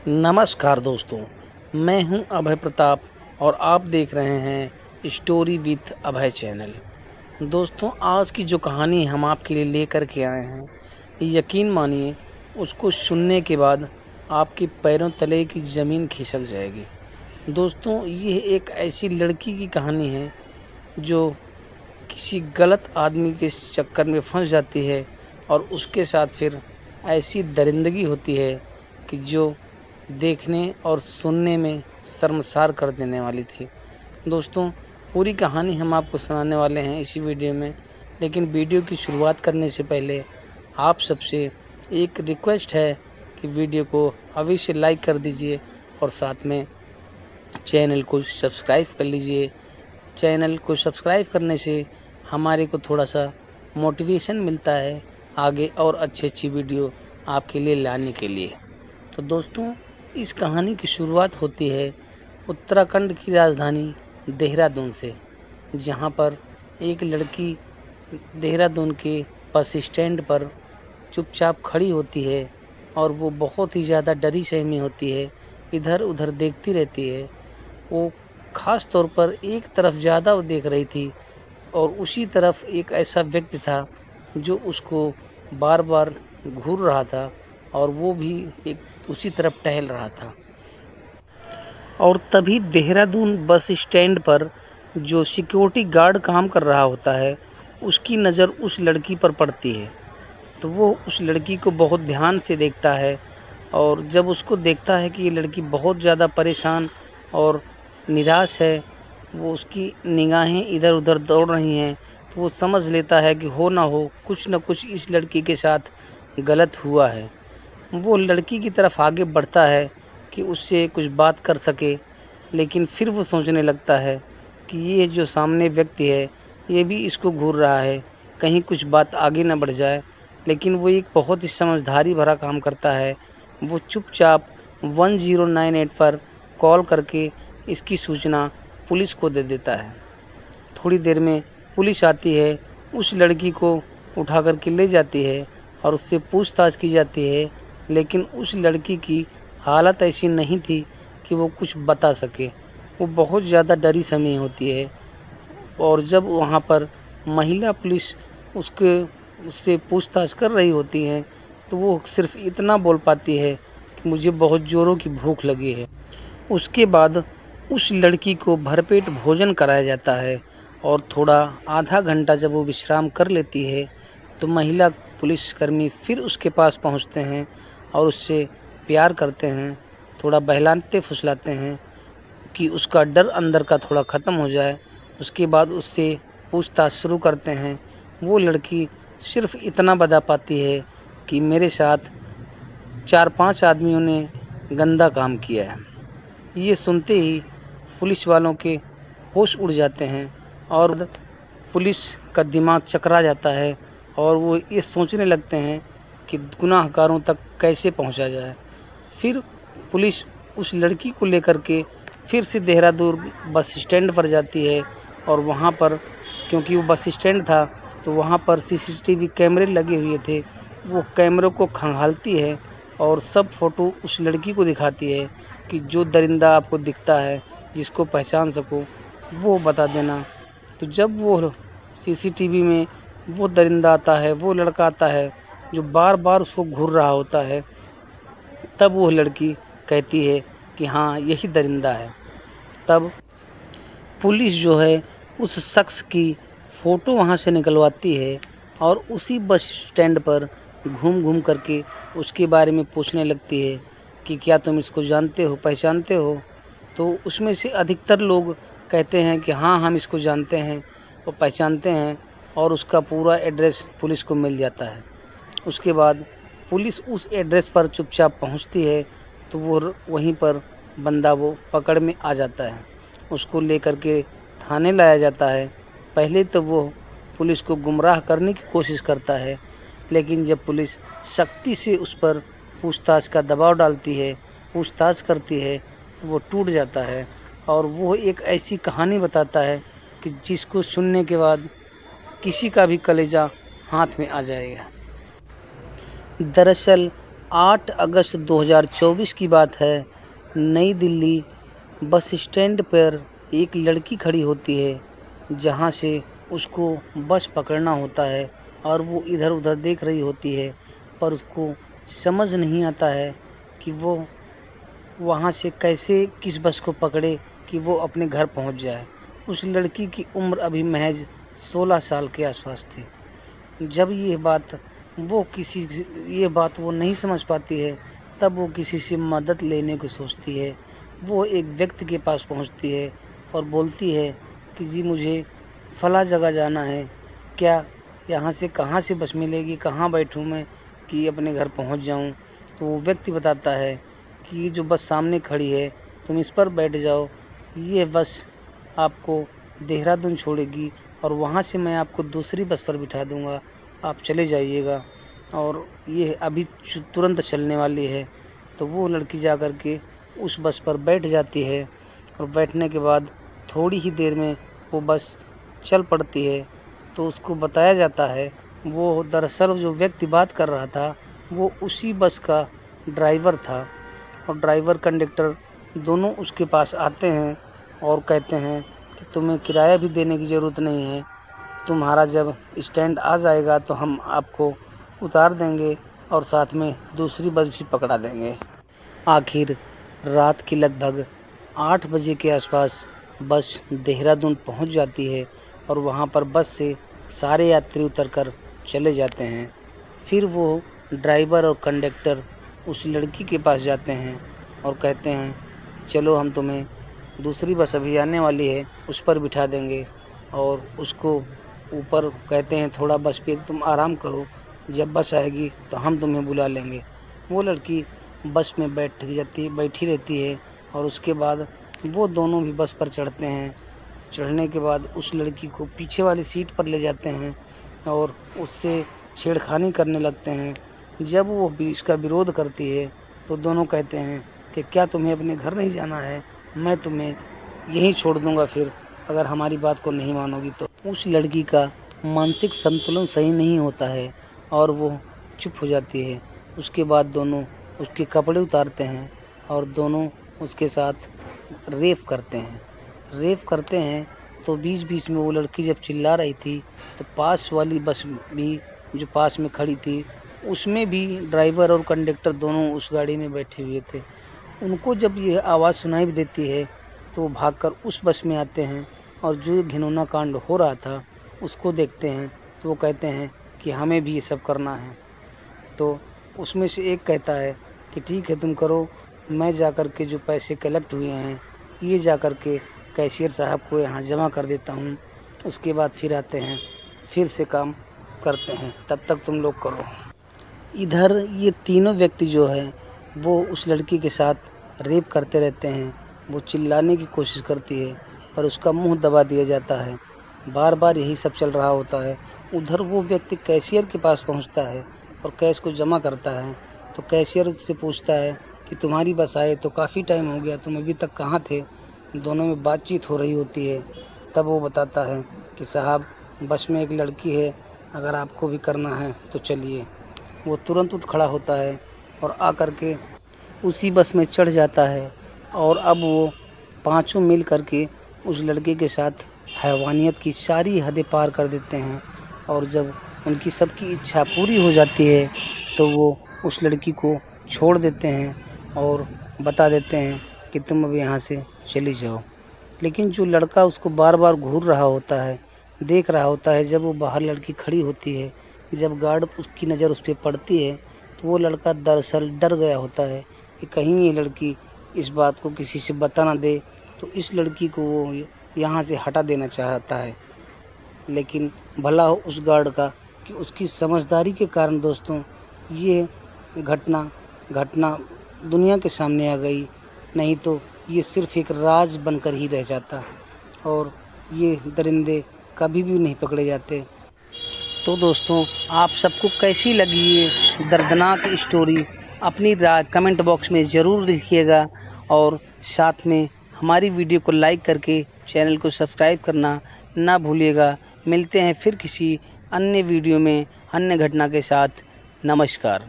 नमस्कार दोस्तों, मैं हूं अभय प्रताप और आप देख रहे हैं स्टोरी विथ अभय चैनल। दोस्तों, आज की जो कहानी हम आपके लिए लेकर के आए हैं, यकीन मानिए उसको सुनने के बाद आपके पैरों तले की ज़मीन खिसक जाएगी। दोस्तों, ये एक ऐसी लड़की की कहानी है जो किसी गलत आदमी के चक्कर में फंस जाती है और उसके साथ फिर ऐसी दरिंदगी होती है कि जो देखने और सुनने में शर्मसार कर देने वाली थी। दोस्तों, पूरी कहानी हम आपको सुनाने वाले हैं इसी वीडियो में, लेकिन वीडियो की शुरुआत करने से पहले आप सबसे एक रिक्वेस्ट है कि वीडियो को अवश्य लाइक कर दीजिए और साथ में चैनल को सब्सक्राइब कर लीजिए। चैनल को सब्सक्राइब करने से हमारे को थोड़ा सा मोटिवेशन मिलता है आगे और अच्छी वीडियो आपके लिए लाने के लिए। तो दोस्तों, इस कहानी की शुरुआत होती है उत्तराखंड की राजधानी देहरादून से, जहां पर एक लड़की देहरादून के बस स्टैंड पर चुपचाप खड़ी होती है और वो बहुत ही ज़्यादा डरी सहमी होती है, इधर उधर देखती रहती है। वो ख़ास तौर पर एक तरफ ज़्यादा वो देख रही थी और उसी तरफ एक ऐसा व्यक्ति था जो उसको बार बार घूर रहा था और वो भी एक उसी तरफ टहल रहा था। और तभी देहरादून बस स्टैंड पर जो सिक्योरिटी गार्ड काम कर रहा होता है, उसकी नज़र उस लड़की पर पड़ती है। तो वो उस लड़की को बहुत ध्यान से देखता है और जब उसको देखता है कि ये लड़की बहुत ज़्यादा परेशान और निराश है, वो उसकी निगाहें इधर उधर दौड़ रही हैं, तो वो समझ लेता है कि हो ना हो कुछ न कुछ इस लड़की के साथ गलत हुआ है। वो लड़की की तरफ आगे बढ़ता है कि उससे कुछ बात कर सके, लेकिन फिर वो सोचने लगता है कि ये जो सामने व्यक्ति है ये भी इसको घूर रहा है, कहीं कुछ बात आगे ना बढ़ जाए। लेकिन वो एक बहुत ही समझदारी भरा काम करता है। वो चुपचाप 1098 पर कॉल करके इसकी सूचना पुलिस को दे देता है। थोड़ी देर में पुलिस आती है, उस लड़की को उठा कर के ले जाती है और उससे पूछताछ की जाती है, लेकिन उस लड़की की हालत ऐसी नहीं थी कि वो कुछ बता सके। वो बहुत ज़्यादा डरी सहमी होती है और जब वहाँ पर महिला पुलिस उससे पूछताछ कर रही होती है तो वो सिर्फ इतना बोल पाती है कि मुझे बहुत ज़ोरों की भूख लगी है। उसके बाद उस लड़की को भरपेट भोजन कराया जाता है और थोड़ा आधा घंटा जब वो विश्राम कर लेती है तो महिला पुलिसकर्मी फिर उसके पास पहुंचते हैं और उससे प्यार करते हैं, थोड़ा बहलाते फुसलाते हैं कि उसका डर अंदर का थोड़ा ख़त्म हो जाए। उसके बाद उससे पूछताछ शुरू करते हैं। वो लड़की सिर्फ इतना बता पाती है कि मेरे साथ 4-5 आदमियों ने गंदा काम किया है। ये सुनते ही पुलिस वालों के होश उड़ जाते हैं और पुलिस का दिमाग चकरा जाता है और वो ये सोचने लगते हैं कि गुनाहगारों तक कैसे पहुंचा जाए। फिर पुलिस उस लड़की को लेकर के फिर से देहरादून बस स्टैंड पर जाती है और वहाँ पर, क्योंकि वो बस स्टैंड था तो वहाँ पर सीसीटीवी कैमरे लगे हुए थे, वो कैमरों को खंगालती है और सब फ़ोटो उस लड़की को दिखाती है कि जो दरिंदा आपको दिखता है, जिसको पहचान सको वो बता देना। तो जब वो सीसीटीवी में वो दरिंदा आता है, वो लड़का आता है जो बार बार उसको घूर रहा होता है, तब वो लड़की कहती है कि हाँ यही दरिंदा है। तब पुलिस जो है उस शख्स की फ़ोटो वहाँ से निकलवाती है और उसी बस स्टैंड पर घूम घूम करके उसके बारे में पूछने लगती है कि क्या तुम इसको जानते हो, पहचानते हो। तो उसमें से अधिकतर लोग कहते हैं कि हाँ हम इसको जानते हैं और पहचानते हैं और उसका पूरा एड्रेस पुलिस को मिल जाता है। उसके बाद पुलिस उस एड्रेस पर चुपचाप पहुंचती है तो वो वहीं पर बंदा वो पकड़ में आ जाता है। उसको लेकर के थाने लाया जाता है। पहले तो वो पुलिस को गुमराह करने की कोशिश करता है, लेकिन जब पुलिस सख्ती से उस पर पूछताछ का दबाव डालती है, पूछताछ करती है, तो वो टूट जाता है और वो एक ऐसी कहानी बताता है कि जिसको सुनने के बाद किसी का भी कलेजा हाथ में आ जाएगा। दरअसल 8 अगस्त 2024 की बात है। नई दिल्ली बस स्टैंड पर एक लड़की खड़ी होती है, जहां से उसको बस पकड़ना होता है और वो इधर उधर देख रही होती है, पर उसको समझ नहीं आता है कि वो वहां से कैसे किस बस को पकड़े कि वो अपने घर पहुंच जाए। उस लड़की की उम्र अभी महज 16 साल के आसपास थी। जब ये बात वो नहीं समझ पाती है, तब वो किसी से मदद लेने को सोचती है। वो एक व्यक्ति के पास पहुंचती है और बोलती है कि जी मुझे फला जगह जाना है, क्या यहाँ से कहाँ से बस मिलेगी, कहाँ बैठूँ मैं कि अपने घर पहुंच जाऊं। तो वो व्यक्ति बताता है कि ये जो बस सामने खड़ी है, तुम इस पर बैठ जाओ, ये बस आपको देहरादून छोड़ेगी और वहाँ से मैं आपको दूसरी बस पर बिठा दूँगा, आप चले जाइएगा और ये अभी तुरंत चलने वाली है। तो वो लड़की जा कर के उस बस पर बैठ जाती है और बैठने के बाद थोड़ी ही देर में वो बस चल पड़ती है। तो उसको बताया जाता है, वो दरअसल जो व्यक्ति बात कर रहा था वो उसी बस का ड्राइवर था और ड्राइवर कंडक्टर दोनों उसके पास आते हैं और कहते हैं कि तुम्हें किराया भी देने की ज़रूरत नहीं है, तुम्हारा जब स्टैंड आ जाएगा तो हम आपको उतार देंगे और साथ में दूसरी बस भी पकड़ा देंगे। आखिर रात के लगभग 8 बजे के आसपास बस देहरादून पहुंच जाती है और वहां पर बस से सारे यात्री उतरकर चले जाते हैं। फिर वो ड्राइवर और कंडक्टर उस लड़की के पास जाते हैं और कहते हैं चलो हम तुम्हें दूसरी बस अभी आने वाली है उस पर बिठा देंगे, और उसको ऊपर कहते हैं थोड़ा बस पे तुम आराम करो, जब बस आएगी तो हम तुम्हें बुला लेंगे। वो लड़की बस में बैठी रहती है और उसके बाद वो दोनों भी बस पर चढ़ते हैं। चढ़ने के बाद उस लड़की को पीछे वाली सीट पर ले जाते हैं और उससे छेड़खानी करने लगते हैं। जब वो इसका विरोध करती है तो दोनों कहते हैं कि क्या तुम्हें अपने घर नहीं जाना है, मैं तुम्हें यहीं छोड़ दूंगा फिर, अगर हमारी बात को नहीं मानोगी तो। उस लड़की का मानसिक संतुलन सही नहीं होता है और वो चुप हो जाती है। उसके बाद दोनों उसके कपड़े उतारते हैं और दोनों उसके साथ रेप करते हैं। तो बीच बीच में वो लड़की जब चिल्ला रही थी तो पास वाली बस भी जो पास में खड़ी थी उसमें भी ड्राइवर और कंडक्टर दोनों उस गाड़ी में बैठे हुए थे। उनको जब ये आवाज़ सुनाई देती है तो वो भागकर उस बस में आते हैं और जो घिनौना कांड हो रहा था उसको देखते हैं। तो वो कहते हैं कि हमें भी ये सब करना है। तो उसमें से एक कहता है कि ठीक है तुम करो, मैं जा कर के जो पैसे कलेक्ट हुए हैं ये जा कर के कैशियर साहब को यहाँ जमा कर देता हूँ, उसके बाद फिर आते हैं फिर से काम करते हैं, तब तक तुम लोग करो। इधर ये तीनों व्यक्ति जो है वो उस लड़की के साथ रेप करते रहते हैं। वो चिल्लाने की कोशिश करती है पर उसका मुंह दबा दिया जाता है। बार बार यही सब चल रहा होता है। उधर वो व्यक्ति कैशियर के पास पहुंचता है और कैश को जमा करता है। तो कैशियर उससे पूछता है कि तुम्हारी बस आए तो काफ़ी टाइम हो गया, तुम अभी तक कहाँ थे। दोनों में बातचीत हो रही होती है। तब वो बताता है कि साहब बस में एक लड़की है, अगर आपको भी करना है तो चलिए। वो तुरंत उठ खड़ा होता है और आकर के उसी बस में चढ़ जाता है और अब वो पांचों मिल कर के उस लड़के के साथ हैवानियत की सारी हदें पार कर देते हैं। और जब उनकी सबकी इच्छा पूरी हो जाती है तो वो उस लड़की को छोड़ देते हैं और बता देते हैं कि तुम अब यहाँ से चली जाओ। लेकिन जो लड़का उसको बार बार घूर रहा होता है, देख रहा होता है, जब वो बाहर लड़की खड़ी होती है, जब गार्ड उसकी नज़र उस पर पड़ती है तो वो लड़का दरअसल डर गया होता है कि कहीं ये लड़की इस बात को किसी से बता ना दे, तो इस लड़की को वो यहाँ से हटा देना चाहता है। लेकिन भला हो उस गार्ड का कि उसकी समझदारी के कारण दोस्तों ये घटना दुनिया के सामने आ गई, नहीं तो ये सिर्फ एक राज बनकर ही रह जाता और ये दरिंदे कभी भी नहीं पकड़े जाते। तो दोस्तों आप सबको कैसी लगी ये दर्दनाक स्टोरी, अपनी राय कमेंट बॉक्स में ज़रूर लिखिएगा और साथ में हमारी वीडियो को लाइक करके चैनल को सब्सक्राइब करना ना भूलिएगा। मिलते हैं फिर किसी अन्य वीडियो में अन्य घटना के साथ। नमस्कार।